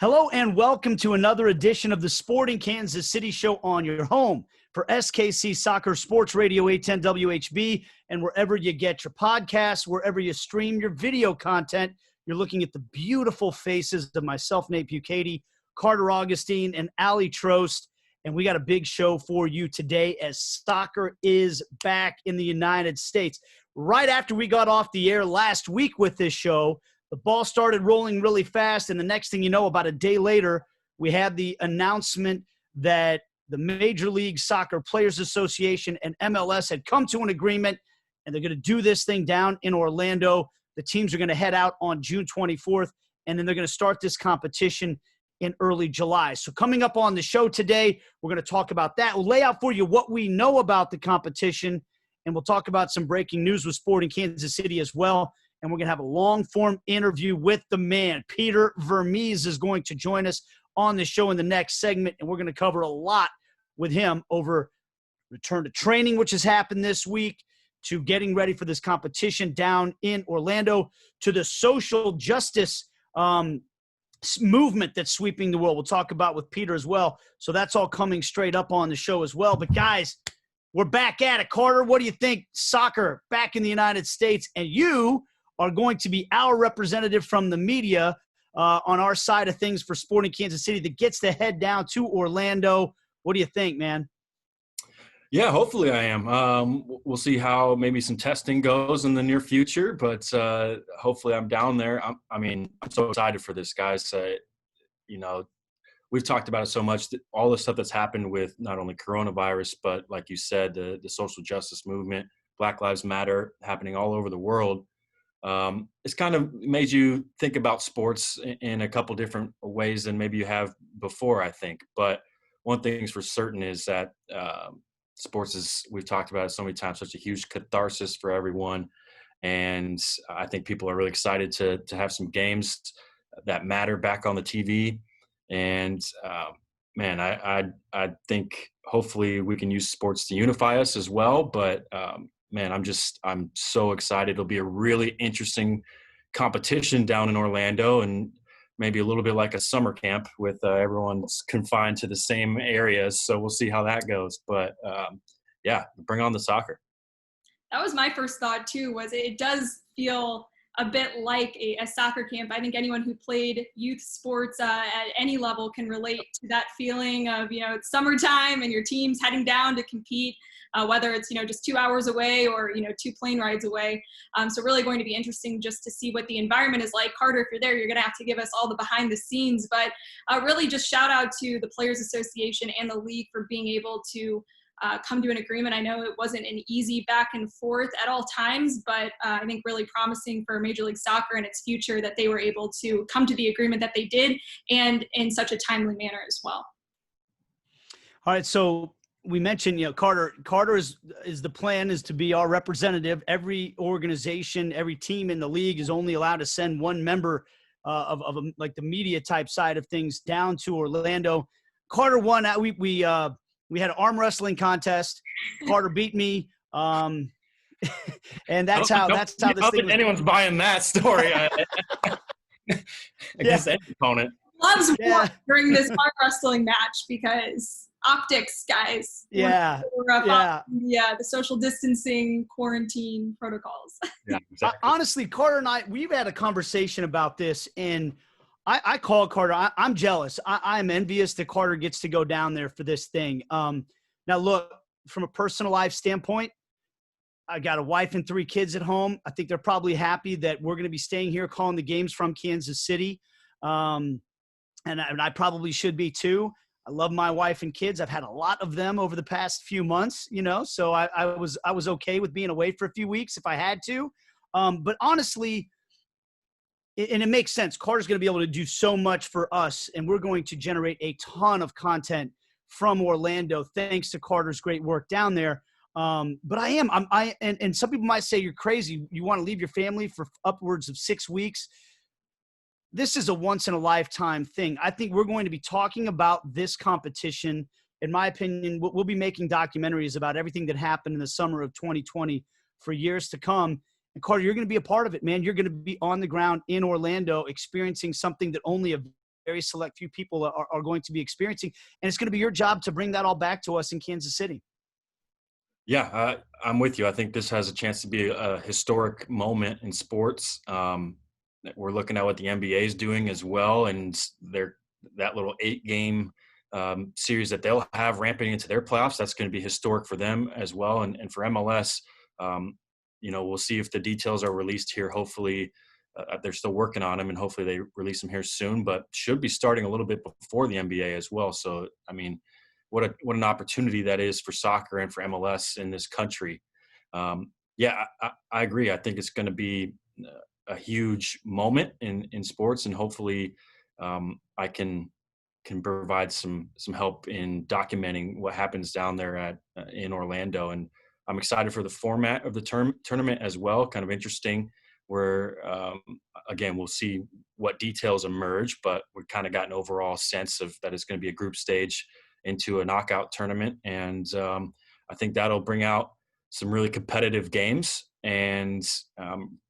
Hello and welcome to another edition of the Sporting Kansas City Show on your home for SKC Soccer Sports Radio 810 WHB and wherever you get your podcasts, wherever you stream your video content. You're looking at the beautiful faces of myself, Nate Bukaty, Carter Augustine, and Aly Trost. And we got a big show for you today as soccer is back in the United States. Right after we got off the air last week with this show, the ball started rolling really fast, and the next thing you know, about a day later, we had the announcement that the Major League Soccer Players Association and MLS had come to an agreement, and they're going to do this thing down in Orlando. The teams are going to head out on June 24th, and then they're going to start this competition in early July. So coming up on the show today, we're going to talk about that. We'll lay out for you what we know about the competition, and we'll talk about some breaking news with Sporting Kansas City as well. And we're going to have a long-form interview with the man. Peter Vermes is going to join us on the show in the next segment, and we're going to cover a lot with him over return to training, which has happened this week, to getting ready for this competition down in Orlando, to the social justice movement that's sweeping the world. We'll talk about with Peter as well. So that's all coming straight up on the show as well. But, guys, we're back at it. Carter, what do you think? Soccer back in the United States, and you are going to be our representative from the media on our side of things for Sporting Kansas City that gets to head down to Orlando. What do you think, man? Yeah, hopefully I am. We'll see how maybe some testing goes in the near future, but hopefully I'm down there. I'm so excited for this, guys. We've talked about it so much, all the stuff that's happened with not only coronavirus, but like you said, the social justice movement, Black Lives Matter happening all over the world. It's kind of made you think about sports in a couple different ways than maybe you have before, I think. But one thing's for certain is that sports is, we've talked about it so many times, such a huge catharsis for everyone. And I think people are really excited to have some games that matter back on the TV. And man, I think hopefully we can use sports to unify us as well. But man, I'm so excited. It'll be a really interesting competition down in Orlando, and maybe a little bit like a summer camp with everyone's confined to the same areas. So we'll see how that goes. But yeah, bring on the soccer. That was my first thought too, was it does feel a bit like a soccer camp. I think anyone who played youth sports at any level can relate to that feeling of, it's summertime and your team's heading down to compete, whether it's, just 2 hours away or, 2 plane rides away. So really going to be interesting just to see what the environment is like. Carter, if you're there, you're going to have to give us all the behind the scenes, but really just shout out to the Players Association and the league for being able to come to an agreement. I know it wasn't an easy back and forth at all times, but I think really promising for Major League Soccer and its future that they were able to come to the agreement that they did, and in such a timely manner as well. All right, so we mentioned, Carter is the plan is to be our representative. Every organization, every team in the league is only allowed to send one member of like the media type side of things down to Orlando. Carter won. We had an arm wrestling contest. Carter beat me. And that's how this thing was. Anyone's buying that story. Against any opponent. Loves war during this arm wrestling match because optics, guys. Yeah. The social distancing, quarantine protocols. Yeah, exactly. Honestly, Carter and I, we've had a conversation about this, and I call Carter. I'm jealous. I'm envious that Carter gets to go down there for this thing. Now, look, from a personal life standpoint, I got a wife and 3 kids at home. I think they're probably happy that we're going to be staying here calling the games from Kansas City. And I probably should be too. I love my wife and kids. I've had a lot of them over the past few months, so I was okay with being away for a few weeks if I had to. But honestly, and it makes sense. Carter's going to be able to do so much for us, and we're going to generate a ton of content from Orlando thanks to Carter's great work down there. But and some people might say you're crazy. You want to leave your family for upwards of 6 weeks. This is a once-in-a-lifetime thing. I think we're going to be talking about this competition. In my opinion, we'll be making documentaries about everything that happened in the summer of 2020 for years to come. And Carter, you're going to be a part of it, man. You're going to be on the ground in Orlando experiencing something that only a very select few people are going to be experiencing. And it's going to be your job to bring that all back to us in Kansas City. Yeah, I'm with you. I think this has a chance to be a historic moment in sports. We're looking at what the NBA is doing as well, and that little 8-game series that they'll have ramping into their playoffs. That's going to be historic for them as well, and for MLS. We'll see if the details are released here. Hopefully, they're still working on them, and hopefully they release them here soon. But should be starting a little bit before the NBA as well. So, I mean, what an opportunity that is for soccer and for MLS in this country. I agree. I think it's going to be a huge moment in sports, and hopefully I can provide some help in documenting what happens down there in Orlando. And I'm excited for the format of the tournament as well. Kind of interesting where, again, we'll see what details emerge, but we've kind of got an overall sense of that it's going to be a group stage into a knockout tournament. And I think that'll bring out some really competitive games. And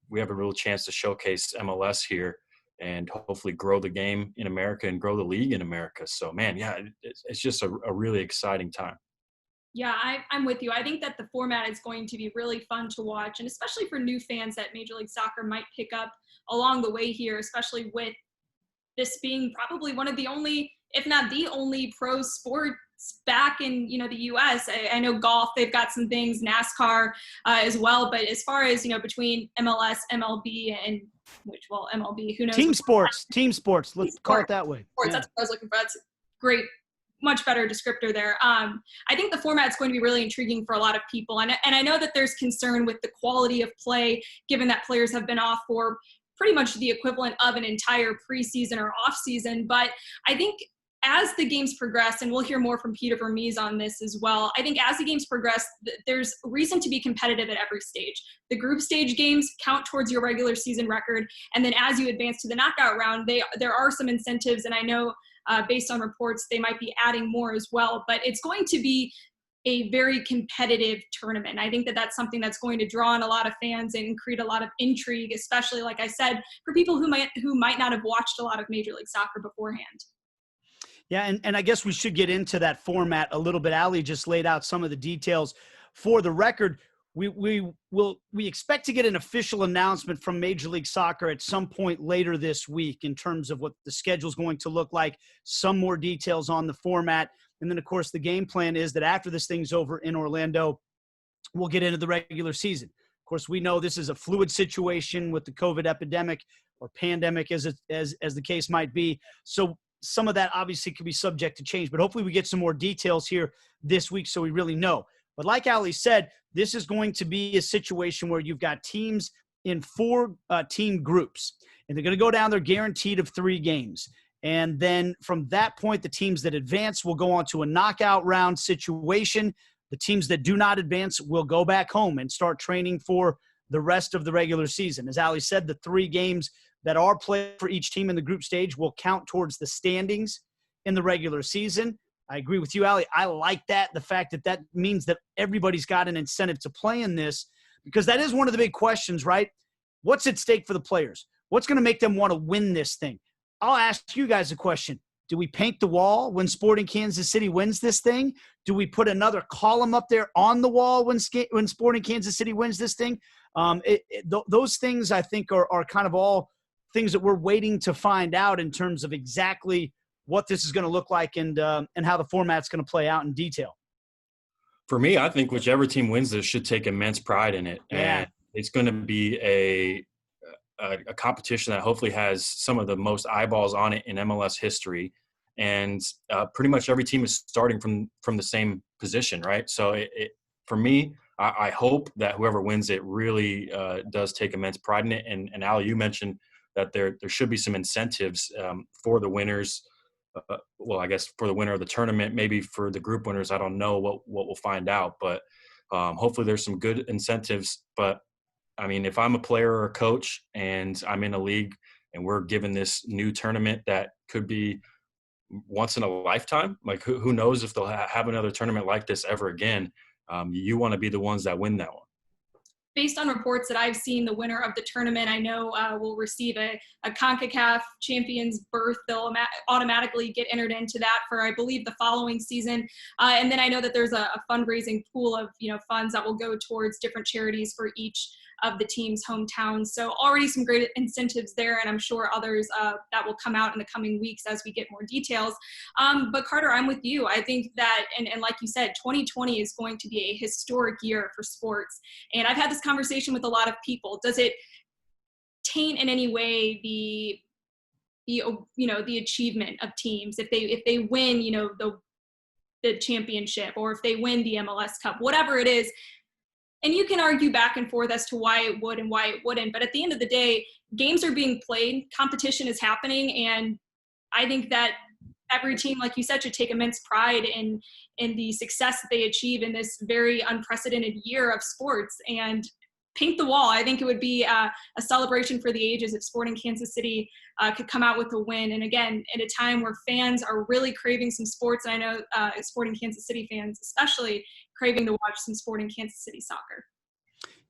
we have a real chance to showcase MLS here and hopefully grow the game in America and grow the league in America. So, man, yeah, it's just a really exciting time. Yeah, I'm with you. I think that the format is going to be really fun to watch, and especially for new fans that Major League Soccer might pick up along the way here, especially with this being probably one of the only, if not the only, pro sports back in the U.S. I know golf, they've got some things, NASCAR as well, but as far as between MLS, MLB, and MLB, who knows? Team sports. Let's call it that way. Sports, yeah. That's what I was looking for. That's great. Much better descriptor there. I think the format is going to be really intriguing for a lot of people. And I know that there's concern with the quality of play, given that players have been off for pretty much the equivalent of an entire preseason or off season. But I think as the games progress, and we'll hear more from Peter Vermes on this as well, I think as the games progress, there's reason to be competitive at every stage. The group stage games count towards your regular season record. And then as you advance to the knockout round, there are some incentives. And I know based on reports, they might be adding more as well. But it's going to be a very competitive tournament. I think that that's something that's going to draw in a lot of fans and create a lot of intrigue, especially, like I said, for people who might not have watched a lot of Major League Soccer beforehand. Yeah, and I guess we should get into that format a little bit. Aly just laid out some of the details. For the record, we expect to get an official announcement from Major League Soccer at some point later this week in terms of what the schedule is going to look like, some more details on the format. And then, of course, the game plan is that after this thing's over in Orlando, we'll get into the regular season. Of course, we know this is a fluid situation with the COVID epidemic or pandemic, as the case might be. So some of that obviously could be subject to change, but hopefully we get some more details here this week so we really know. But like Aly said, this is going to be a situation where you've got teams in 4 team groups, and they're going to go down there guaranteed of 3 games. And then from that point, the teams that advance will go on to a knockout round situation. The teams that do not advance will go back home and start training for the rest of the regular season. As Aly said, the 3 games that are played for each team in the group stage will count towards the standings in the regular season. I agree with you, Aly. I like that, the fact that means that everybody's got an incentive to play in this, because that is one of the big questions, right? What's at stake for the players? What's going to make them want to win this thing? I'll ask you guys a question. Do we paint the wall when Sporting Kansas City wins this thing? Do we put another column up there on the wall when Sporting Kansas City wins this thing? Those things, I think, are kind of all things that we're waiting to find out in terms of exactly what this is going to look like and how the format's going to play out in detail. For me, I think whichever team wins this should take immense pride in it. Yeah. And it's going to be a competition that hopefully has some of the most eyeballs on it in MLS history. And pretty much every team is starting from the same position, right? So for me, I hope that whoever wins it really does take immense pride in it. And Aly, you mentioned that there should be some incentives for the winners. Well, I guess for the winner of the tournament, maybe for the group winners, I don't know what we'll find out. But hopefully there's some good incentives. But, I mean, if I'm a player or a coach and I'm in a league and we're given this new tournament that could be once in a lifetime, like who knows if they'll have another tournament like this ever again, you want to be the ones that win that one. based on reports that I've seen, the winner of the tournament, I know will receive a CONCACAF Champions berth. They'll automatically get entered into that for, I believe, the following season. And then I know that there's a fundraising pool of, funds that will go towards different charities for each of the team's hometowns. So already some great incentives there, and I'm sure others that will come out in the coming weeks as we get more details. But Carter, I'm with you. I think that, and like you said, 2020 is going to be a historic year for sports. And I've had this conversation with a lot of people. Does it taint in any way the achievement of teams if they win, the championship, or if they win the MLS Cup, whatever it is? And you can argue back and forth as to why it would and why it wouldn't. But at the end of the day, games are being played, competition is happening, and I think that every team, like you said, should take immense pride in the success that they achieve in this very unprecedented year of sports and paint the wall. I think it would be a celebration for the ages if Sporting Kansas City could come out with a win. And again, at a time where fans are really craving some sports, and I know Sporting Kansas City fans especially craving to watch some Sporting Kansas City soccer.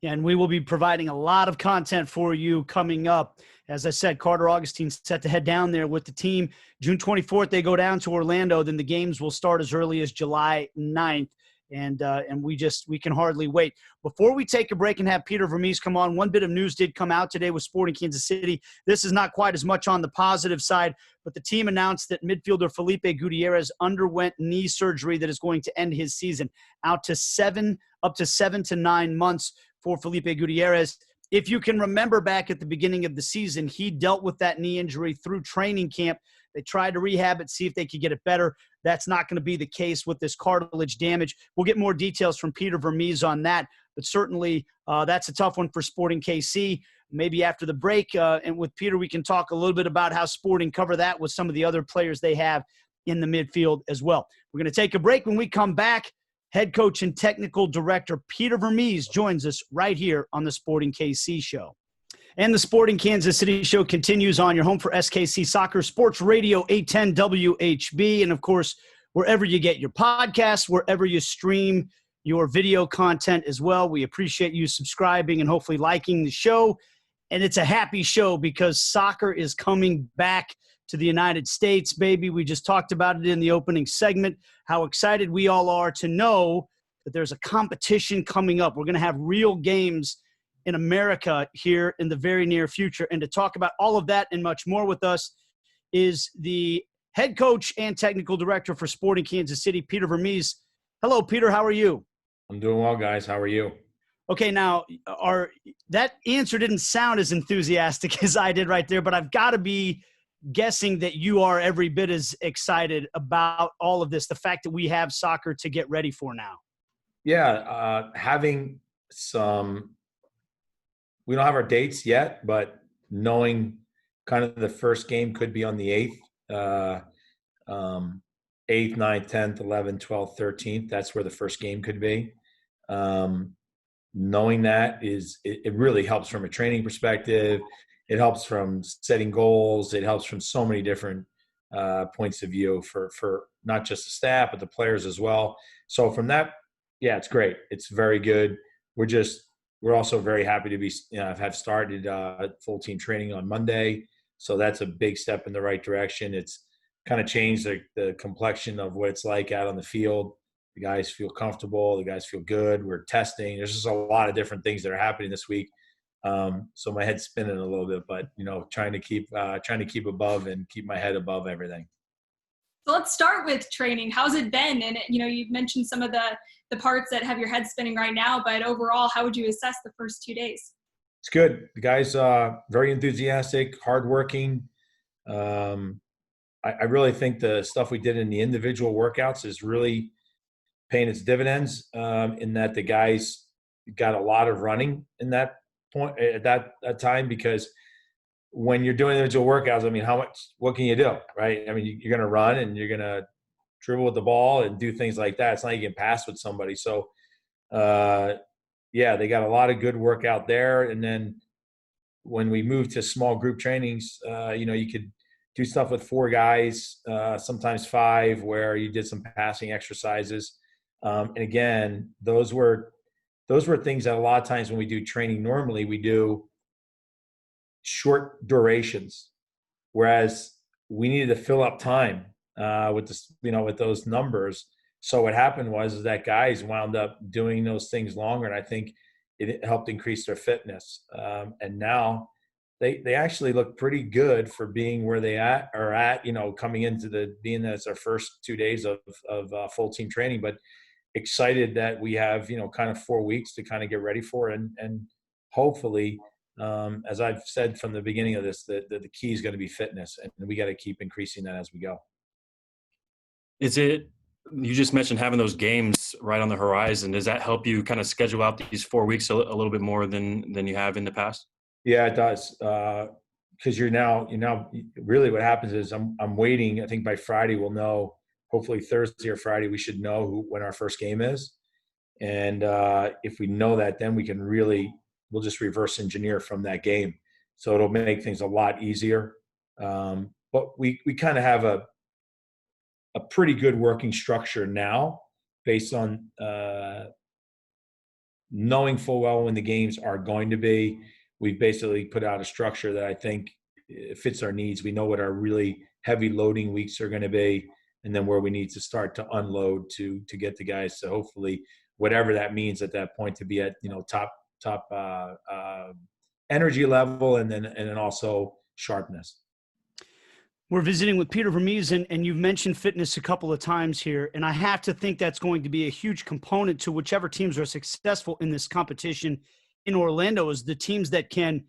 Yeah, and we will be providing a lot of content for you coming up. As I said, Carter Augustine's set to head down there with the team. June 24th, they go down to Orlando. Then the games will start as early as July 9th. And we can hardly wait. Before we take a break and have Peter Vermes come on, one bit of news did come out today with Sporting Kansas City. This is not quite as much on the positive side, but the team announced that midfielder Felipe Gutierrez underwent knee surgery that is going to end his season up to 7 to 9 months for Felipe Gutierrez. If you can remember back at the beginning of the season, he dealt with that knee injury through training camp. They tried to rehab it, see if they could get it better. That's not going to be the case with this cartilage damage. We'll get more details from Peter Vermes on that, but certainly that's a tough one for Sporting KC. Maybe after the break, and with Peter, we can talk a little bit about how Sporting cover that with some of the other players they have in the midfield as well. We're going to take a break. When we come back, head coach and technical director Peter Vermes joins us right here on the Sporting KC Show. And the Sporting Kansas City Show continues on your home for SKC Soccer, Sports Radio 810 WHB, and, of course, wherever you get your podcasts, wherever you stream your video content as well. We appreciate you subscribing and hopefully liking the show. And it's a happy show because soccer is coming back to the United States, baby. We just talked about it in the opening segment, how excited we all are to know that there's a competition coming up. We're going to have real games in America here in the very near future. And to talk about all of that and much more with us is the head coach and technical director for Sporting Kansas City, Peter Vermes. Hello, Peter. How are you? I'm doing well, guys. How are you? Okay, now, that answer didn't sound as enthusiastic as I did right there, but I've got to be guessing that you are every bit as excited about all of this, the fact that we have soccer to get ready for now. Yeah, having some – we don't have our dates yet, but knowing kind of the first game could be on the 8th, 8th, 9th, 10th, 11th, 12th, 13th. That's where the first game could be. Knowing that it really helps from a training perspective. It helps from setting goals. It helps from so many different points of view for not just the staff, but the players as well. So from that, yeah, it's great. It's very good. We're also very happy to be, have started full team training on Monday. So that's a big step in the right direction. It's kind of changed the complexion of what it's like out on the field. The guys feel comfortable. The guys feel good. We're testing. There's just a lot of different things that are happening this week. So my head's spinning a little bit, but trying to keep above and keep my head above everything. So let's start with training. How's it been? And you've mentioned some of the parts that have your head spinning right now, but overall, how would you assess the first 2 days? It's good. The guys very enthusiastic, hardworking. I really think the stuff we did in the individual workouts is really paying its dividends. In that the guys got a lot of running in that point at that time, because when you're doing individual workouts, I mean, what can you do, right? I mean, you're going to run and you're going to dribble with the ball and do things like that. It's not like you can pass with somebody. So, yeah, they got a lot of good work out there. And then when we moved to small group trainings, you could do stuff with 4 guys, sometimes 5, where you did some passing exercises. And again, those were those were things that a lot of times when we do training, normally we do short durations, whereas we needed to fill up time with this, with those numbers. So what happened was that guys wound up doing those things longer, and I think it helped increase their fitness. And now they actually look pretty good for being where they are at, coming into being that it's our first 2 days of full team training, but excited that we have, kind of 4 weeks to kind of get ready for it. And hopefully, as I've said from the beginning of this, the key is going to be fitness, and we got to keep increasing that as we go. You just mentioned having those games right on the horizon. Does that help you kind of schedule out these 4 weeks a little bit more than you have in the past? Yeah, it does. Because you're now really what happens is I'm waiting. I think by Friday we'll know. Hopefully Thursday or Friday we should know when our first game is, and if we know that, then we'll just reverse engineer from that game. So it'll make things a lot easier. But we kind of have a pretty good working structure now based on knowing full well when the games are going to be. We've basically put out a structure that I think fits our needs. We know what our really heavy loading weeks are going to be, and then where we need to start to unload to get the guys to hopefully, whatever that means at that point, to be at top energy level and then also sharpness. We're visiting with Peter Vermes, and you've mentioned fitness a couple of times here, and I have to think that's going to be a huge component to whichever teams are successful in this competition in Orlando, is the teams that can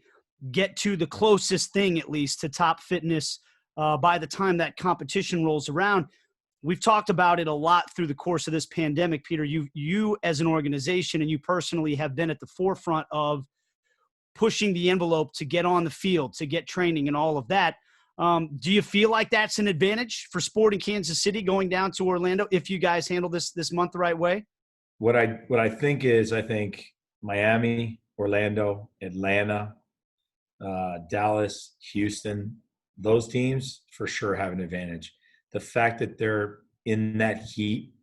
get to the closest thing, at least, to top fitness by the time that competition rolls around. We've talked about it a lot through the course of this pandemic, Peter. You as an organization and you personally have been at the forefront of pushing the envelope to get on the field, to get training and all of that. Do you feel like that's an advantage for Sporting Kansas City going down to Orlando if you guys handle this month the right way? What I think is, I think Miami, Orlando, Atlanta, Dallas, Houston, those teams for sure have an advantage. The fact that they're in that heat,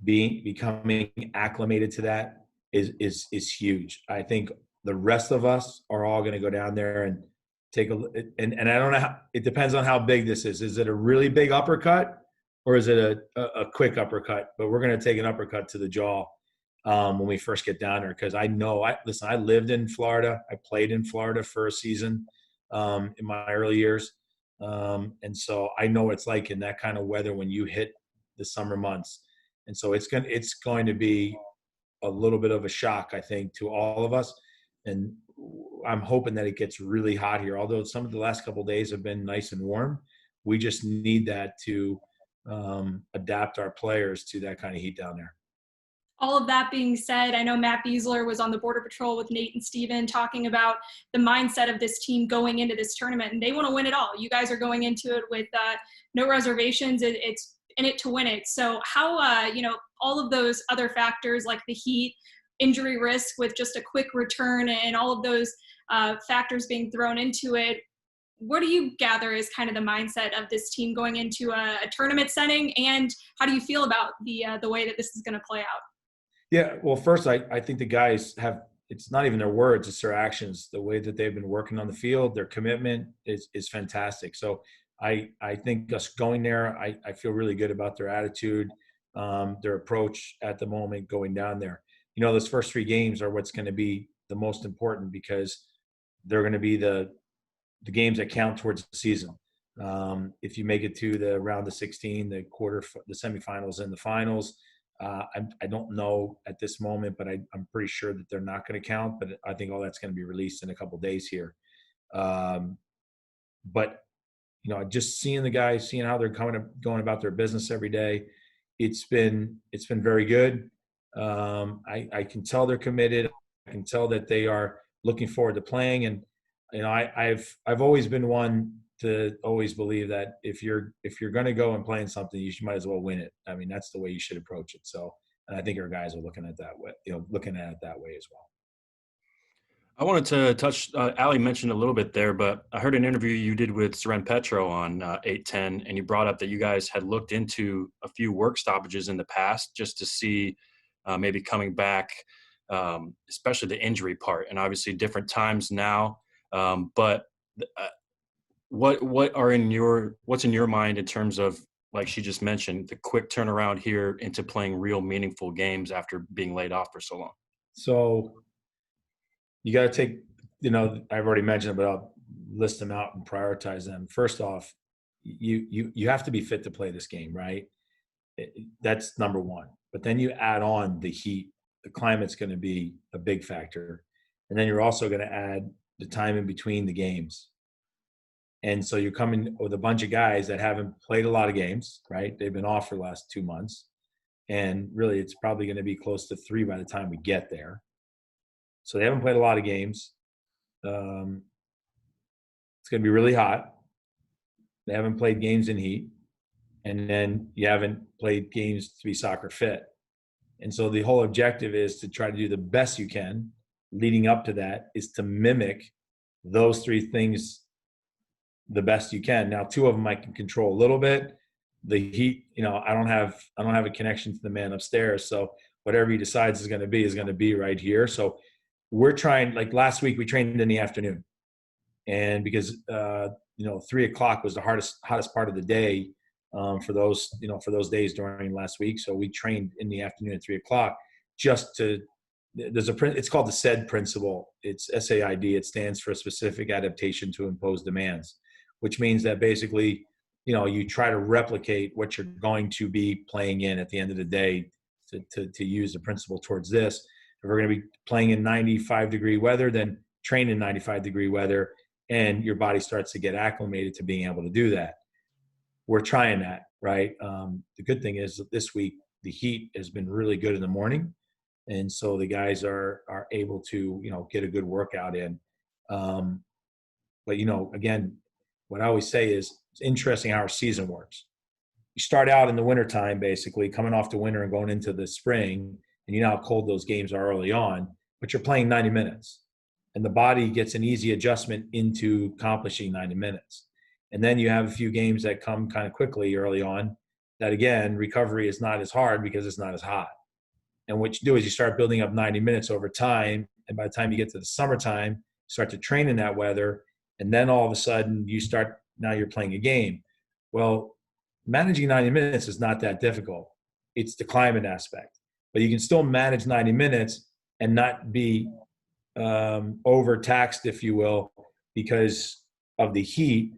becoming acclimated to that is huge. I think the rest of us are all going to go down there and take and I don't know how, it depends on how big this is. Is it a really big uppercut or is it a quick uppercut? But we're going to take an uppercut to the jaw when we first get down there, because I know, I lived in Florida. I played in Florida for a season in my early years. And so I know what it's like in that kind of weather when you hit the summer months. And so it's going to be a little bit of a shock, I think, to all of us. And I'm hoping that it gets really hot here. Although some of the last couple of days have been nice and warm, we just need that to adapt our players to that kind of heat down there. All of that being said, I know Matt Beasler was on the Border Patrol with Nate and Steven talking about the mindset of this team going into this tournament, and they want to win it all. You guys are going into it with no reservations. It's in it to win it. So how, all of those other factors like the heat, injury risk with just a quick return, and all of those factors being thrown into it, what do you gather is kind of the mindset of this team going into a tournament setting, and how do you feel about the way that this is going to play out? Yeah, well, first, I think the guys have, it's not even their words, it's their actions. The way that they've been working on the field, their commitment is fantastic. So I think us going there, I feel really good about their attitude, their approach at the moment going down there. Those first 3 games are what's going to be the most important, because they're going to be the games that count towards the season. If you make it to the round of 16, the semifinals and the finals, I don't know at this moment, but I'm pretty sure that they're not going to count. But I think all that's going to be released in a couple of days here. But just seeing the guys, seeing how they're going about their business every day, it's been very good. I can tell they're committed. I can tell that they are looking forward to playing. And I've always been one to always believe that if you're going to go and play in something, you might as well win it. I mean, that's the way you should approach it. So, and I think our guys are looking at it that way, looking at it that way as well. I wanted to touch, Aly mentioned a little bit there, but I heard an interview you did with Seren Petro on 810, and you brought up that you guys had looked into a few work stoppages in the past just to see maybe coming back especially the injury part, and obviously different times now. But what's in your mind in terms of, like she just mentioned, the quick turnaround here into playing real meaningful games after being laid off for so long? So you got to take, I've already mentioned it, but I'll list them out and prioritize them. First off, you have to be fit to play this game, right? That's number one. But then you add on the heat. The climate's going to be a big factor. And then you're also going to add the time in between the games. And so you're coming with a bunch of guys that haven't played a lot of games, right? They've been off for the last 2 months. And really, it's probably going to be close to 3 by the time we get there. So they haven't played a lot of games. It's going to be really hot. They haven't played games in heat. And then you haven't played games to be soccer fit. And so the whole objective is to try to do the best you can. Leading up to that is to mimic those 3 things the best you can. Now, 2 of them I can control a little bit. The heat, I don't have a connection to the man upstairs. So whatever he decides is going to be right here. So we're trying, like last week, we trained in the afternoon. And because, 3 o'clock was the hottest part of the day for those days during last week. So we trained in the afternoon at 3 o'clock it's called the SAID principle. It's SAID. It stands for specific adaptation to impose demands, which means that basically, you try to replicate what you're going to be playing in at the end of the day to use the principle towards this. If we're going to be playing in 95-degree weather, then train in 95-degree weather, and your body starts to get acclimated to being able to do that. We're trying that, right? The good thing is that this week, the heat has been really good in the morning. And so the guys are able to, get a good workout in. But, again, what I always say is it's interesting how our season works. You start out in the wintertime, basically, coming off the winter and going into the spring, and you know how cold those games are early on, but you're playing 90 minutes. And the body gets an easy adjustment into accomplishing 90 minutes. And then you have a few games that come kind of quickly early on that, again, recovery is not as hard because it's not as hot. And what you do is you start building up 90 minutes over time. And by the time you get to the summertime, you start to train in that weather. And then all of a sudden now you're playing a game. Well, managing 90 minutes is not that difficult. It's the climate aspect. But you can still manage 90 minutes and not be overtaxed, if you will, because of the heat.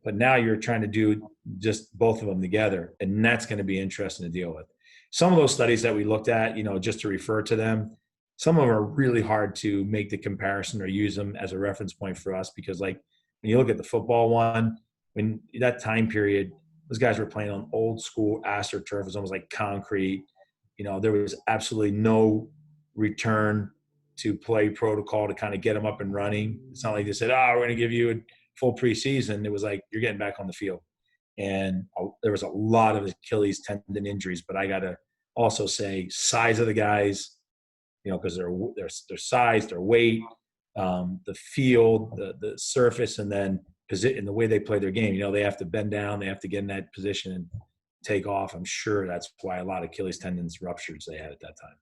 But now you're trying to do just both of them together. And that's going to be interesting to deal with. Some of those studies that we looked at, just to refer to them, some of them are really hard to make the comparison or use them as a reference point for us because, like, when you look at the football one, when that time period, those guys were playing on old school AstroTurf. It was almost like concrete. There was absolutely no return to play protocol to kind of get them up and running. It's not like they said, we're going to give you a full preseason. It was like, you're getting back on the field. And there was a lot of Achilles tendon injuries, but I got to also say size of the guys, because their size, their weight, the field, the surface, and then the way they play their game. They have to bend down, they have to get in that position and take off. I'm sure that's why a lot of Achilles tendons ruptures they had at that time.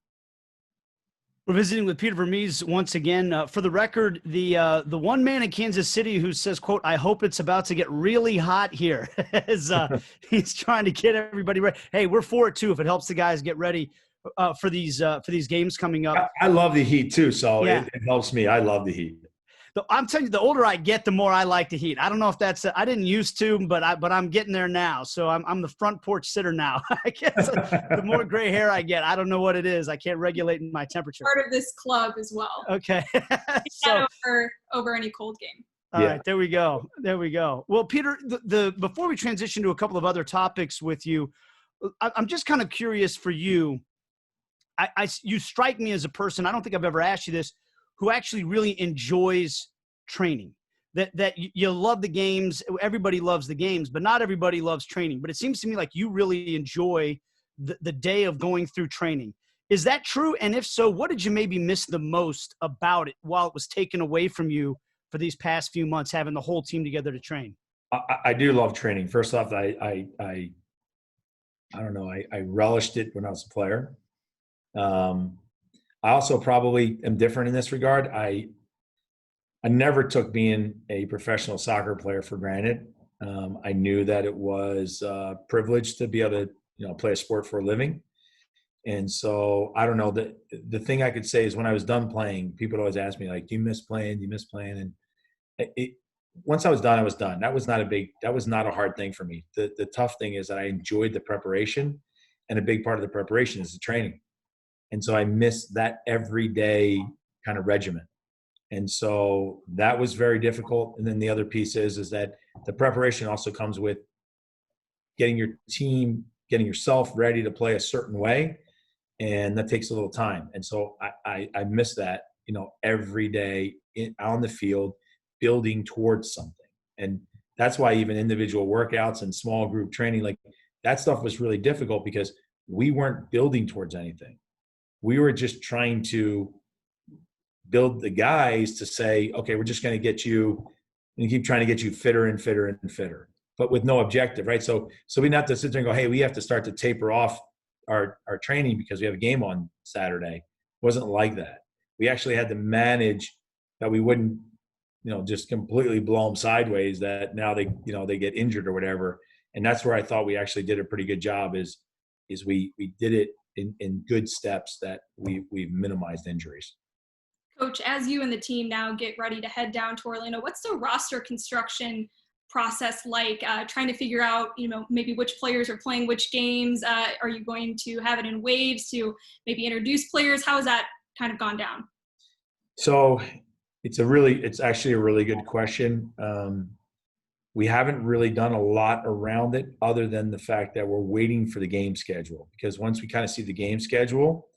We're visiting with Peter Vermes once again. For the record, the one man in Kansas City who says, quote, "I hope it's about to get really hot here," as he's trying to get everybody ready. Hey, we're for it too if it helps the guys get ready for these games coming up. I love the heat too, so yeah. it helps me. I love the heat. I'm telling you, the older I get, the more I like the heat. I don't know if that's I didn't used to, but I'm getting there now. So I'm the front porch sitter now. I guess the more gray hair I get, I don't know what it is. I can't regulate my temperature. Part of this club as well. Okay. So over any cold game. All right, there we go. Well, Peter, before we transition to a couple of other topics with you, I'm just kind of curious for you. You strike me as a person, I don't think I've ever asked you this, who actually really enjoys training, that you love the games. Everybody loves the games, but not everybody loves training. But it seems to me like you really enjoy the day of going through training. Is that true? And if so, what did you maybe miss the most about it while it was taken away from you for these past few months, having the whole team together to train? I do love training. First off, I don't know. I relished it when I was a player. I also probably am different in this regard. I never took being a professional soccer player for granted. I knew that it was a privilege to be able to, play a sport for a living. And so I don't know, the thing I could say is when I was done playing, people would always ask me, like, do you miss playing? Do you miss playing? And once I was done, I was done. That was not a hard thing for me. The tough thing is that I enjoyed the preparation, and a big part of the preparation is the training. And so I missed that everyday kind of regimen. And so that was very difficult. And then the other piece is that the preparation also comes with getting your team, getting yourself ready to play a certain way. And that takes a little time. And so I miss that, every day on the field, building towards something. And that's why even individual workouts and small group training, like that stuff was really difficult because we weren't building towards anything. We were just trying to build the guys to say, okay, we're just going to get you and keep trying to get you fitter and fitter and fitter, but with no objective, right? So we didn't have to sit there and go, hey, we have to start to taper off our training because we have a game on Saturday. It wasn't like that. We actually had to manage that we wouldn't, just completely blow them sideways, that now they get injured or whatever. And that's where I thought we actually did a pretty good job is we did it in good steps that we've minimized injuries. Coach, as you and the team now get ready to head down to Orlando, what's the roster construction process like? Trying to figure out, maybe which players are playing which games. Are you going to have it in waves to maybe introduce players? How has that kind of gone down? So it's actually a really good question. We haven't really done a lot around it other than the fact that we're waiting for the game schedule, because once we kind of see the game schedule,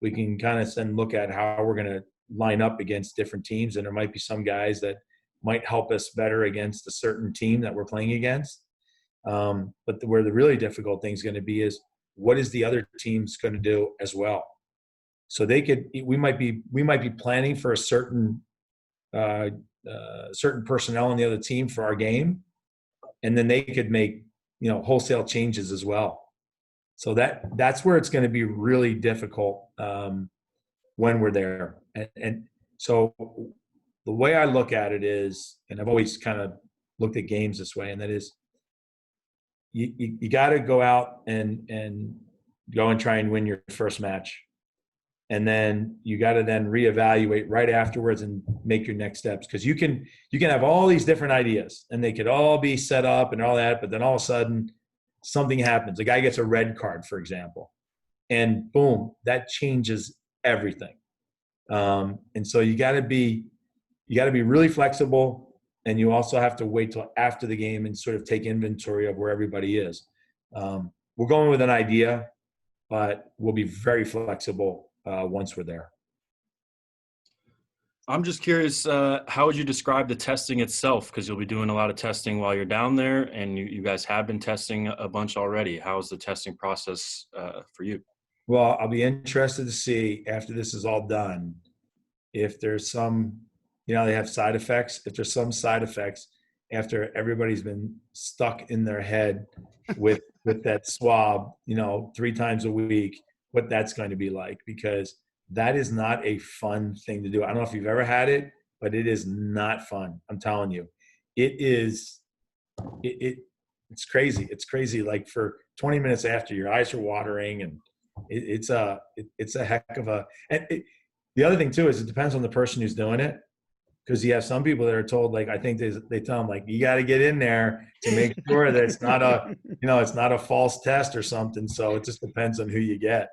we can kind of then look at how we're going to line up against different teams. And there might be some guys that might help us better against a certain team that we're playing against. But where the really difficult thing is going to be is what is the other team's going to do as well. So we might be planning for a certain personnel on the other team for our game, and then they could make wholesale changes as well. So that's where it's going to be really difficult when we're there. And so the way I look at it is, and I've always kind of looked at games this way, and that is you got to go out and go and try and win your first match. And then you got to then reevaluate right afterwards and make your next steps. Because you can have all these different ideas and they could all be set up and all that, but then all of a sudden something happens. A guy gets a red card, for example, and boom, that changes everything. And so you got to be really flexible, and you also have to wait till after the game and sort of take inventory of where everybody is. We're going with an idea, but we'll be very flexible once we're there. I'm just curious, how would you describe the testing itself? Because you'll be doing a lot of testing while you're down there, and you guys have been testing a bunch already. How is the testing process for you? Well, I'll be interested to see after this is all done if there's some, they have side effects. If there's some side effects after everybody's been stuck in their head with that swab, 3 times a week, what that's going to be like, because that is not a fun thing to do. I don't know if you've ever had it, but it is not fun. I'm telling you, it's crazy. It's crazy. Like for 20 minutes after, your eyes are watering, and it's a heck of a, the other thing too, is it depends on the person who's doing it. Because you have some people that are told, like, I think they tell them, like, you got to get in there to make sure that it's not a, it's not a false test or something. So it just depends on who you get.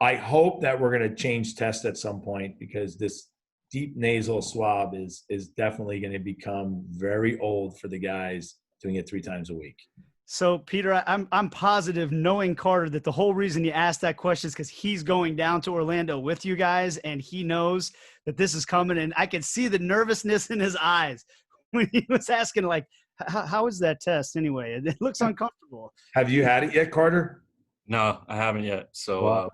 I hope that we're going to change tests at some point, because this deep nasal swab is definitely going to become very old for the guys doing it 3 times a week. So, Peter, I'm positive, knowing Carter, that the whole reason you asked that question is because he's going down to Orlando with you guys, and he knows that this is coming. And I could see the nervousness in his eyes when he was asking, like, how is that test anyway? It looks uncomfortable. Have you had it yet, Carter? No, I haven't yet. So,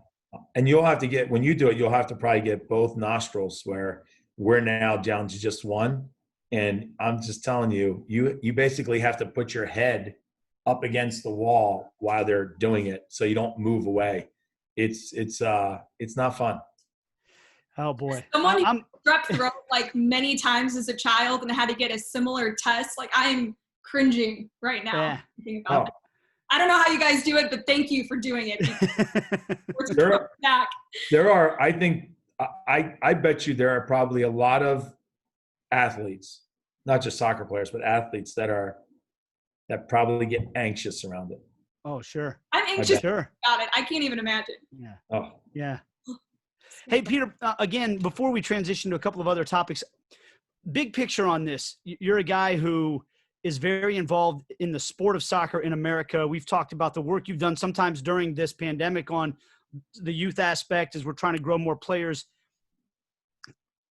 and you'll have to get, when you do it, you'll have to probably get both nostrils, where we're now down to just one. And I'm just telling you, you basically have to put your head up against the wall while they're doing it, so you don't move away. It's not fun. Oh boy. Someone who strep throat like many times as a child and had to get a similar test. Like I'm cringing right now. Yeah. Thinking about it. I don't know how you guys do it, but thank you for doing it. There are, I think, I bet you there are probably a lot of athletes, not just soccer players, but athletes that probably get anxious around it. Oh, sure. I'm anxious about it. I can't even imagine. Yeah. Oh, yeah. Hey, Peter, again, before we transition to a couple of other topics, big picture on this. You're a guy who is very involved in the sport of soccer in America. We've talked about the work you've done sometimes during this pandemic on the youth aspect as we're trying to grow more players.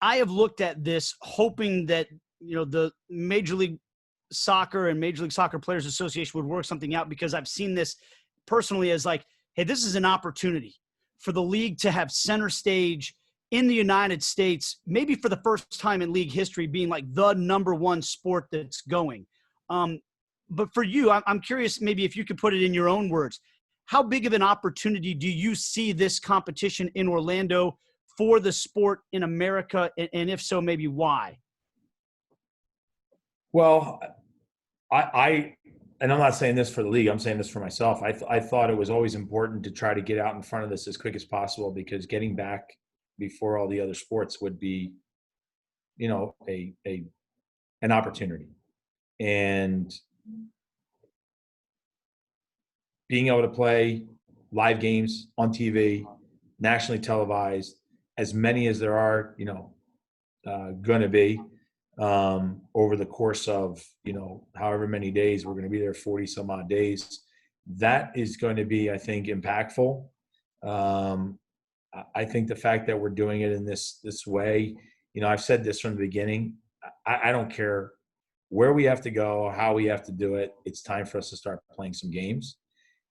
I have looked at this hoping that, the Major League Soccer and Major League Soccer Players Association would work something out, because I've seen this personally as like, hey, this is an opportunity for the league to have center stage in the United States, maybe for the first time in league history, being like the number one sport that's going. But for you, I'm curious, maybe if you could put it in your own words, how big of an opportunity do you see this competition in Orlando for the sport in America? And if so, maybe why? Well, and I'm not saying this for the league, I'm saying this for myself. I thought it was always important to try to get out in front of this as quick as possible, because getting back before all the other sports would be, an opportunity. And being able to play live games on TV, nationally televised, as many as there are, going to be over the course of, however many days we're going to be there, 40 some odd days, that is going to be, I think, impactful. I think the fact that we're doing it in this way, I've said this from the beginning, I don't care where we have to go, how we have to do it. It's time for us to start playing some games.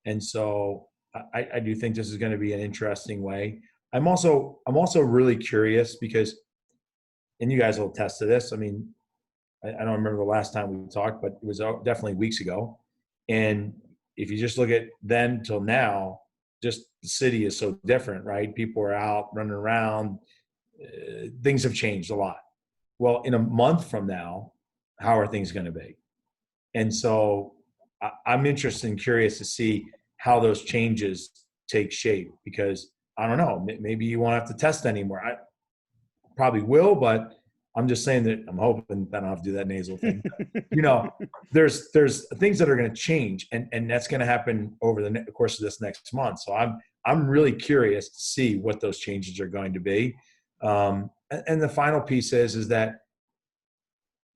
And so I do think this is going to be an interesting way. I'm also really curious because, and you guys will attest to this. I mean, I don't remember the last time we talked, but it was definitely weeks ago. And if you just look at then till now, just the city is so different, right? People are out running around. Things have changed a lot. Well, in a month from now, how are things going to be? And so I'm interested and curious to see how those changes take shape, because I don't know, maybe you won't have to test anymore. I probably will, but I'm just saying that I'm hoping that I don't have to do that nasal thing. There's things that are going to change, and that's going to happen over the course of this next month. So I'm really curious to see what those changes are going to be. And the final piece is that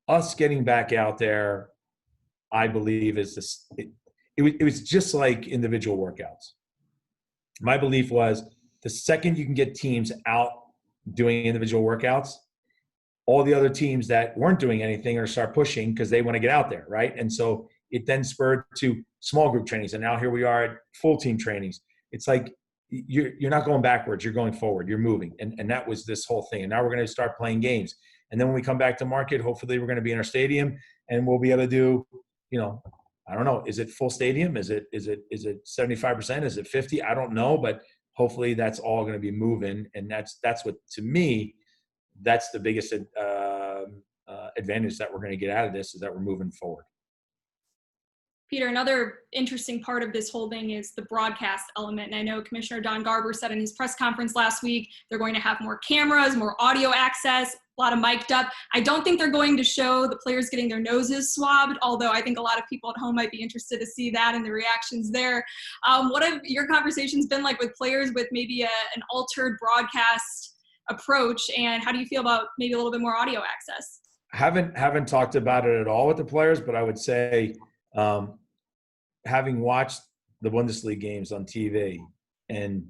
us getting back out there, I believe, is this. It was just like individual workouts. My belief was the second you can get teams out doing individual workouts, all the other teams that weren't doing anything are start pushing because they want to get out there, right? And so it then spurred to small group trainings, and now here we are at full team trainings. It's like you're not going backwards, you're going forward, you're moving, and that was this whole thing. And now we're going to start playing games, and then when we come back to market, hopefully we're going to be in our stadium, and we'll be able to do, I don't know, is it full stadium? Is it 75%? Is it 50? I don't know, but hopefully that's all going to be moving, and that's what, to me, that's the biggest advantage that we're going to get out of this, is that we're moving forward. Peter, another interesting part of this whole thing is the broadcast element. And I know Commissioner Don Garber said in his press conference last week, they're going to have more cameras, more audio access, a lot of mic'd up. I don't think they're going to show the players getting their noses swabbed, although I think a lot of people at home might be interested to see that and the reactions there. What have your conversations been like with players with maybe an altered broadcast approach, and how do you feel about maybe a little bit more audio access? Haven't talked about it at all with the players, but I would say, having watched the Bundesliga games on TV, and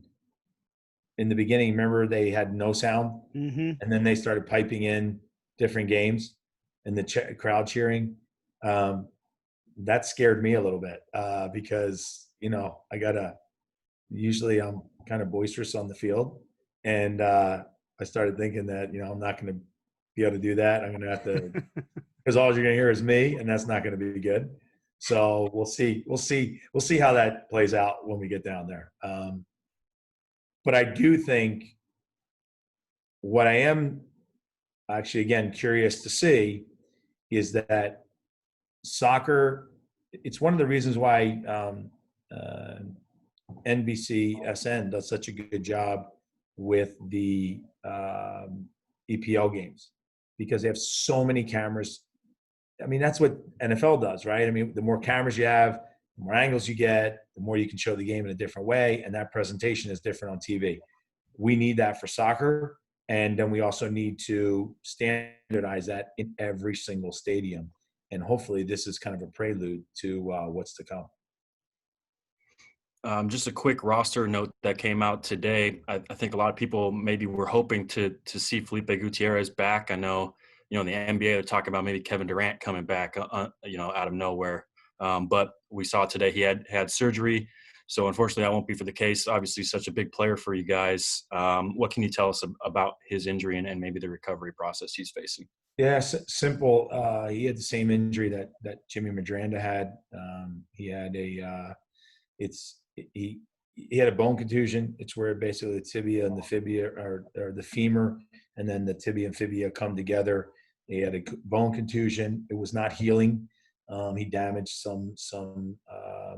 in the beginning, remember they had no sound, and then they started piping in different games and the crowd cheering. That scared me a little bit because, usually I'm kind of boisterous on the field, and I started thinking that, I'm not going to be able to do that. I'm going to have to, because all you're going to hear is me, and that's not going to be good. So we'll see how that plays out when we get down there. But I do think what I am actually, again, curious to see is that soccer, it's one of the reasons why NBCSN does such a good job with the EPL games, because they have so many cameras. I mean, that's what NFL does, right? I mean, the more cameras you have, the more angles you get, the more you can show the game in a different way, and that presentation is different on TV. We need that for soccer, and then we also need to standardize that in every single stadium. And hopefully this is kind of a prelude to what's to come. Just a quick roster note that came out today. I think a lot of people maybe were hoping to see Felipe Gutierrez back. I know, in the NBA they're talking about maybe Kevin Durant coming back, out of nowhere. But we saw today he had surgery. So unfortunately that won't be for the case. Obviously such a big player for you guys. What can you tell us about his injury and maybe the recovery process he's facing? Yeah, simple. He had the same injury that Jimmy Medranda had. He had he had a bone contusion. It's where basically the tibia and the fibia or the femur, and then the tibia and fibia come together. He had a bone contusion. It was not healing. He damaged some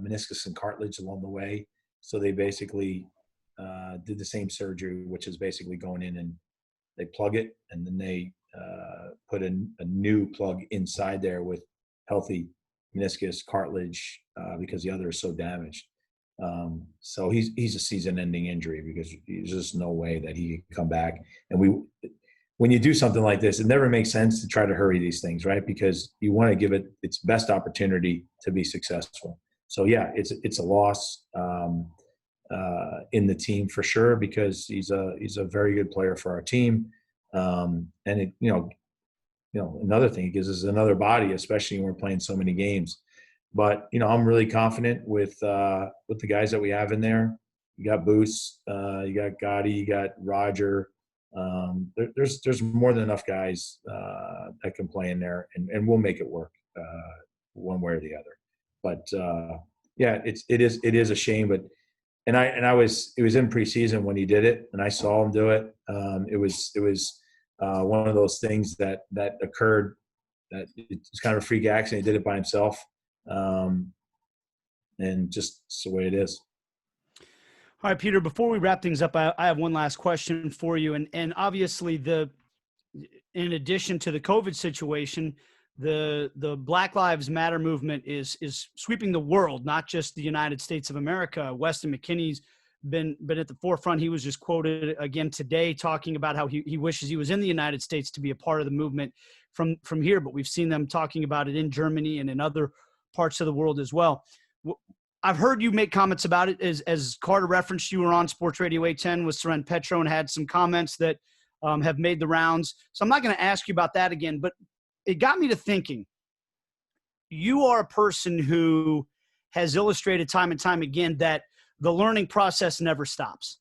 meniscus and cartilage along the way. So they basically did the same surgery, which is basically going in and they plug it, and then they put a new plug inside there with healthy meniscus, cartilage, because the other is so damaged. So he's a season-ending injury, because there's just no way that he can come back. And when you do something like this, it never makes sense to try to hurry these things, right? Because you want to give it its best opportunity to be successful. So yeah, it's a loss in the team for sure, because he's a very good player for our team. And it, another thing, it gives us another body, especially when we're playing so many games. But I'm really confident with the guys that we have in there. You got Boost, you got Gotti, you got Roger. There's more than enough guys that can play in there, and we'll make it work one way or the other. But yeah, it is a shame. But it was in preseason when he did it, and I saw him do it. It was one of those things that occurred, that it's kind of a freak accident. He did it by himself, and just it's the way it is. All right, Peter, before we wrap things up, I have one last question for you. And obviously in addition to the COVID situation, the Black Lives Matter movement is sweeping the world, not just the United States of America. Weston McKinney's been at the forefront. He was just quoted again today talking about how he wishes he was in the United States to be a part of the movement from here, but we've seen them talking about it in Germany and in other parts of the world as well. I've heard you make comments about it. As Carter referenced, you were on Sports Radio 810 with Seren Petro and had some comments that have made the rounds. So I'm not going to ask you about that again, but it got me to thinking. You are a person who has illustrated time and time again that the learning process never stops.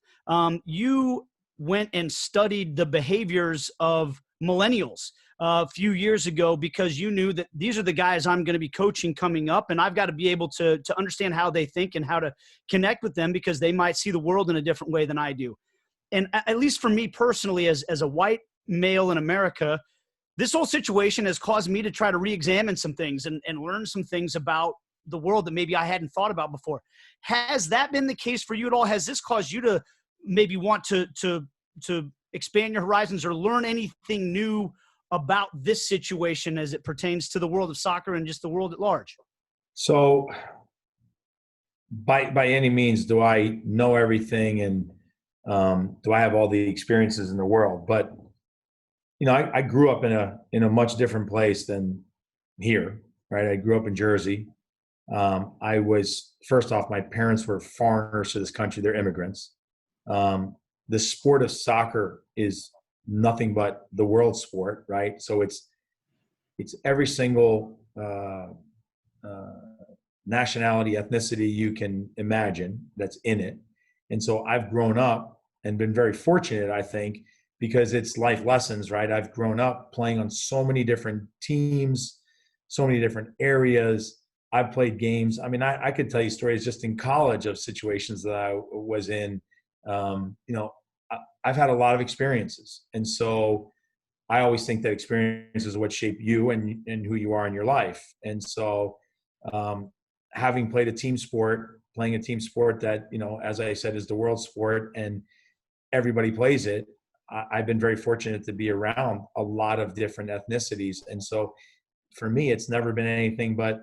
You went and studied the behaviors of millennials a few years ago, because you knew that these are the guys I'm going to be coaching coming up, and I've got to be able to understand how they think and how to connect with them, because they might see the world in a different way than I do. And at least for me personally, as a white male in America, this whole situation has caused me to try to re-examine some things and learn some things about the world that maybe I hadn't thought about before. Has that been the case for you at all? Has this caused you to maybe want to expand your horizons or learn anything new about this situation as it pertains to the world of soccer and just the world at large? So by any means do I know everything, and do I have all the experiences in the world? But I grew up in a much different place than here, right? I grew up in Jersey. I was, first off, my parents were foreigners to this country. They're immigrants. The sport of soccer is nothing but the world sport, right? So it's every single nationality, ethnicity you can imagine that's in it. And so I've grown up and been very fortunate, I think, because it's life lessons, right? I've grown up playing on so many different teams, so many different areas, I've played games. I mean, I could tell you stories just in college of situations that I was in. I've had a lot of experiences. And so I always think that experiences is what shape you and who you are in your life. And so having played playing a team sport that, as I said, is the world sport and everybody plays it, I've been very fortunate to be around a lot of different ethnicities. And so for me, it's never been anything but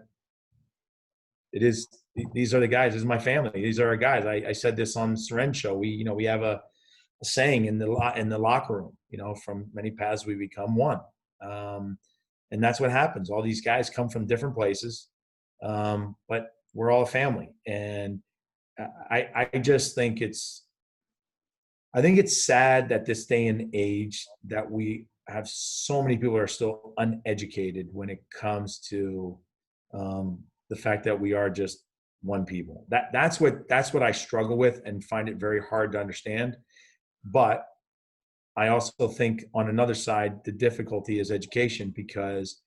these are the guys. This is my family. These are our guys. I said this on Seren's show. We have a saying in the locker room, from many paths we become one. And that's what happens. All these guys come from different places, but we're all a family. And I just think it's sad that this day and age that we have so many people are still uneducated when it comes to the fact that we are just one people. That's what I struggle with and find it very hard to understand. But I also think on another side, the difficulty is education, because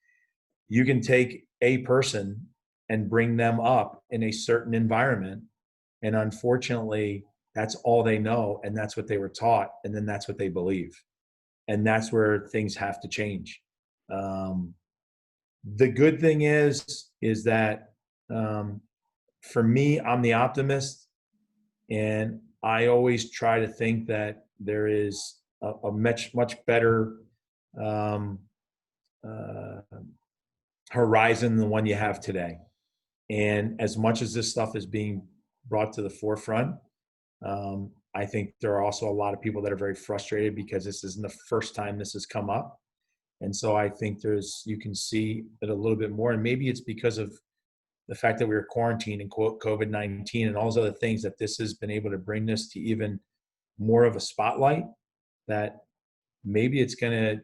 you can take a person and bring them up in a certain environment. And unfortunately, that's all they know. And that's what they were taught. And then that's what they believe. And that's where things have to change. The good thing is that for me, I'm the optimist. And I always try to think that there is a much better horizon than the one you have today. And as much as this stuff is being brought to the forefront, I think there are also a lot of people that are very frustrated because this isn't the first time this has come up. And so I think you can see it a little bit more. And maybe it's because of the fact that we were quarantined and COVID-19 and all those other things, that this has been able to bring this to even more of a spotlight, that maybe it's going to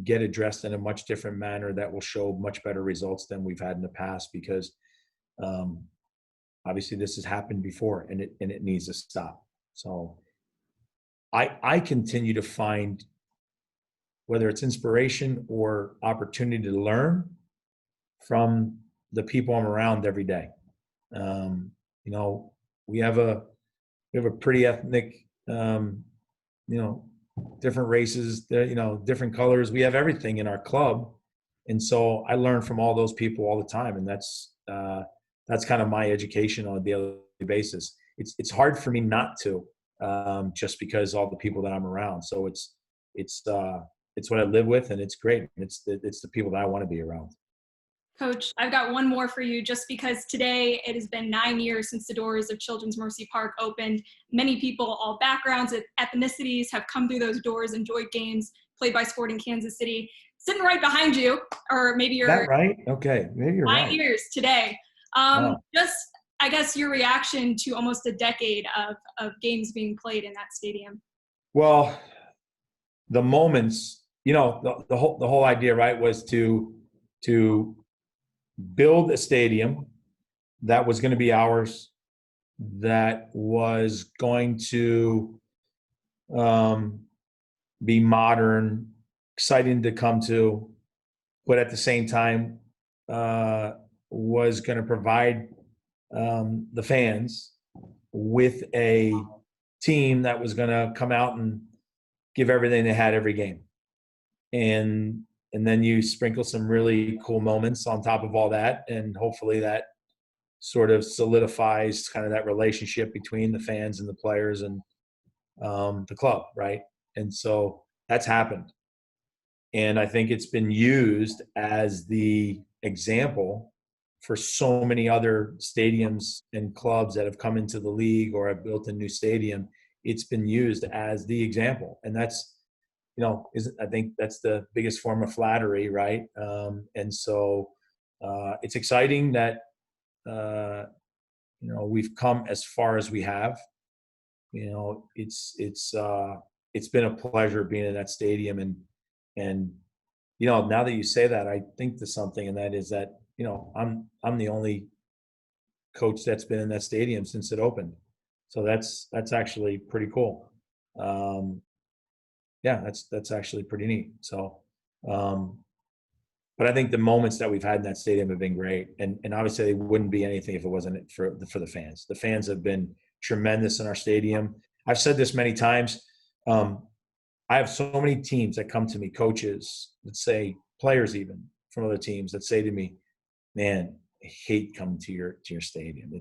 get addressed in a much different manner that will show much better results than we've had in the past, because obviously this has happened before and it needs to stop. So I continue to find, whether it's inspiration or opportunity to learn from the people I'm around every day. We have a pretty ethnic, different races, different colors. We have everything in our club. And so I learn from all those people all the time. And that's kind of my education on a daily basis. It's hard for me not to, just because all the people that I'm around. So it's what I live with, and it's great. It's the people that I want to be around. Coach, I've got one more for you, just because today it has been 9 years since the doors of Children's Mercy Park opened. Many people, all backgrounds, ethnicities, have come through those doors, enjoyed games played by Sporting Kansas City. Sitting right behind you, or maybe you're— Is that right? Okay, maybe you're right. 9 years today. Wow. Just, I guess, your reaction to almost a decade of games being played in that stadium. Well, the moments, the whole idea, right, was to build a stadium that was going to be ours, that was going to be modern, exciting to come to, but at the same time was going to provide the fans with a team that was going to come out and give everything they had every game. And then you sprinkle some really cool moments on top of all that. And hopefully that sort of solidifies kind of that relationship between the fans and the players and the club, right? And so that's happened. And I think it's been used as the example for so many other stadiums and clubs that have come into the league or have built a new stadium. It's been used as the example. And that's, I think that's the biggest form of flattery, right? And so it's exciting that, we've come as far as we have. It's been a pleasure being in that stadium. And now that you say that, I think to something, and that is that, I'm the only coach that's been in that stadium since it opened. So that's actually pretty cool. Yeah, that's actually pretty neat. So, But I think the moments that we've had in that stadium have been great. And obviously they wouldn't be anything if it wasn't for the fans. The fans have been tremendous in our stadium. I've said this many times. I have so many teams that come to me, coaches that say, players even from other teams that say to me, man, I hate coming to your stadium.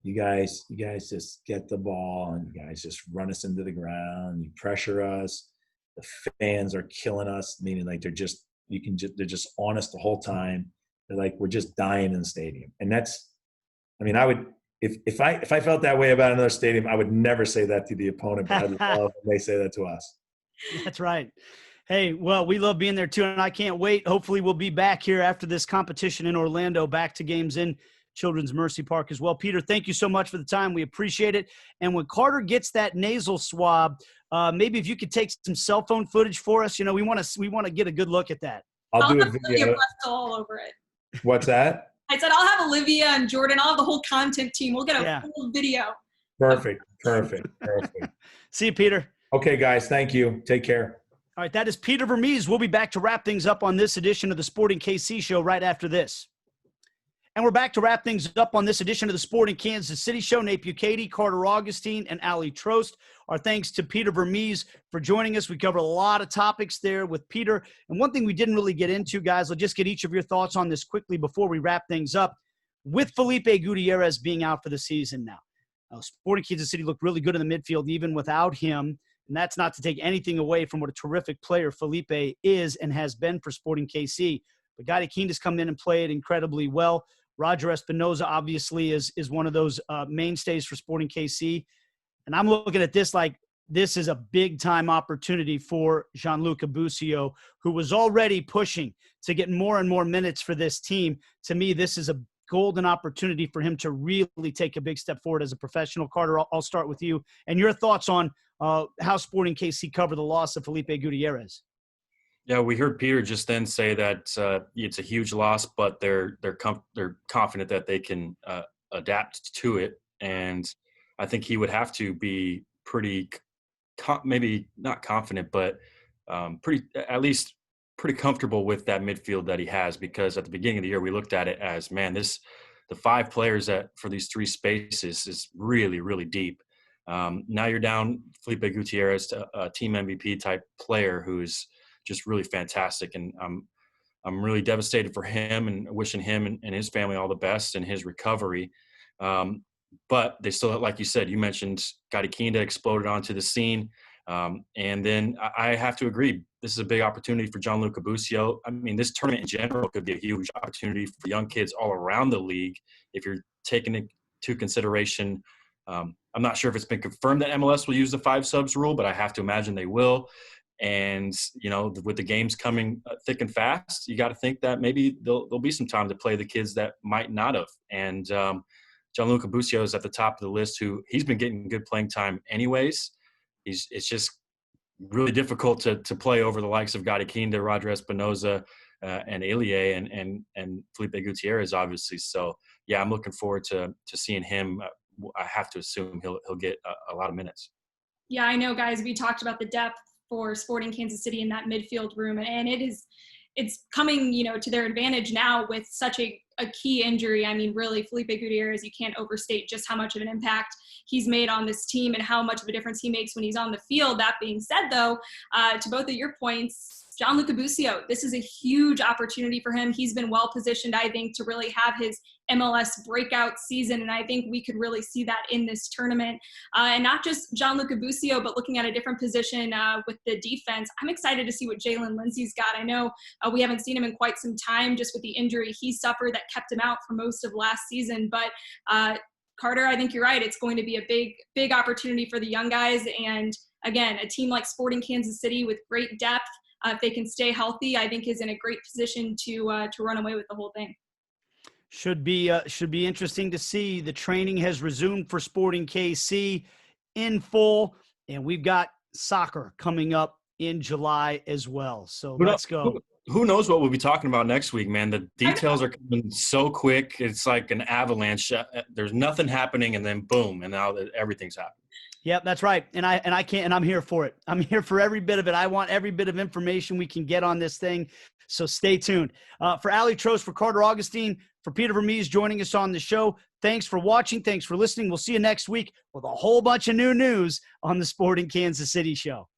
You guys just get the ball and you guys just run us into the ground. You pressure us. The fans are killing us, meaning like they're just on us the whole time. They're like, we're just dying in the stadium. And that's, I mean, I would, if I felt that way about another stadium, I would never say that to the opponent, but I'd love when they say that to us. That's right. Hey, well, we love being there too, and I can't wait. Hopefully we'll be back here after this competition in Orlando, back to games in Children's Mercy Park as well. Peter, thank you so much for the time. We appreciate it. And when Carter gets that nasal swab, maybe if you could take some cell phone footage for us, we want to get a good look at that. I'll do a have video. Olivia all over it. What's that? I said I'll have Olivia and Jordan. I'll have the whole content team. We'll get a full video. Perfect. See you, Peter. Okay, guys. Thank you. Take care. All right, that is Peter Vermes. We'll be back to wrap things up on this edition of the Sporting KC Show right after this. And we're back to wrap things up on this edition of the Sporting Kansas City Show. Nate Bukaty, Carter Augustine, and Aly Trost. Our thanks to Peter Vermes for joining us. We covered a lot of topics there with Peter. And one thing we didn't really get into, guys, I'll just get each of your thoughts on this quickly before we wrap things up. With Felipe Gutierrez being out for the season now, Sporting Kansas City looked really good in the midfield even without him. And that's not to take anything away from what a terrific player Felipe is and has been for Sporting KC. But Gutierrez has come in and played incredibly well. Roger Espinoza obviously is one of those mainstays for Sporting KC. And I'm looking at this like this is a big-time opportunity for Gianluca Busio, who was already pushing to get more and more minutes for this team. To me, this is a golden opportunity for him to really take a big step forward as a professional. Carter, I'll start with you. And your thoughts on how Sporting KC covered the loss of Felipe Gutierrez. Yeah, we heard Peter just then say that it's a huge loss, but they're confident that they can adapt to it. And I think he would have to be pretty, maybe not confident, but pretty comfortable with that midfield that he has. Because at the beginning of the year, we looked at it as, man, the 5 players for these 3 spaces is really, really deep. Now you're down Felipe Gutierrez, a team MVP type player who's just really fantastic. And I'm really devastated for him and wishing him and his family all the best in his recovery. But they still, like you said, you mentioned Gutierrez exploded onto the scene. And then I have to agree, this is a big opportunity for Gianluca Busio. I mean, this tournament in general could be a huge opportunity for young kids all around the league. If you're taking into consideration, I'm not sure if it's been confirmed that MLS will use the 5 subs rule, but I have to imagine they will. And, with the games coming thick and fast, you got to think that maybe there'll be some time to play the kids that might not have. And Gianluca Busio is at the top of the list, who he's been getting good playing time anyways. It's just really difficult to play over the likes of Gutierrez, Roger Espinoza, and Aly and Felipe Gutierrez, obviously. So, yeah, I'm looking forward to seeing him. I have to assume he'll get a lot of minutes. Yeah, I know, guys. We talked about the depth for Sporting Kansas City in that midfield room, and it's coming, to their advantage now with such a key injury. I mean, really, Felipe Gutierrez, you can't overstate just how much of an impact he's made on this team and how much of a difference he makes when he's on the field. That being said, though, to both of your points, Gianluca Busio, this is a huge opportunity for him. He's been well positioned, I think, to really have his MLS breakout season, and I think we could really see that in this tournament. And not just Gianluca Busio, but looking at a different position with the defense. I'm excited to see what Jalen Lindsey's got. I know we haven't seen him in quite some time just with the injury he suffered that kept him out for most of last season. But Carter, I think you're right. It's going to be a big, big opportunity for the young guys. And again, a team like Sporting Kansas City with great depth, if they can stay healthy, I think is in a great position to run away with the whole thing. Should be interesting to see. The training has resumed for Sporting KC in full, and we've got soccer coming up in July as well. So let's go. Who knows what we'll be talking about next week, man? The details are coming so quick. It's like an avalanche. There's nothing happening, and then boom, and now everything's happening. Yep, that's right. And I can't, and I'm here for it. I'm here for every bit of it. I want every bit of information we can get on this thing. So stay tuned. For Aly Trost, for Carter Augustine, for Peter Vermes joining us on the show, thanks for watching. Thanks for listening. We'll see you next week with a whole bunch of new news on the Sporting Kansas City Show.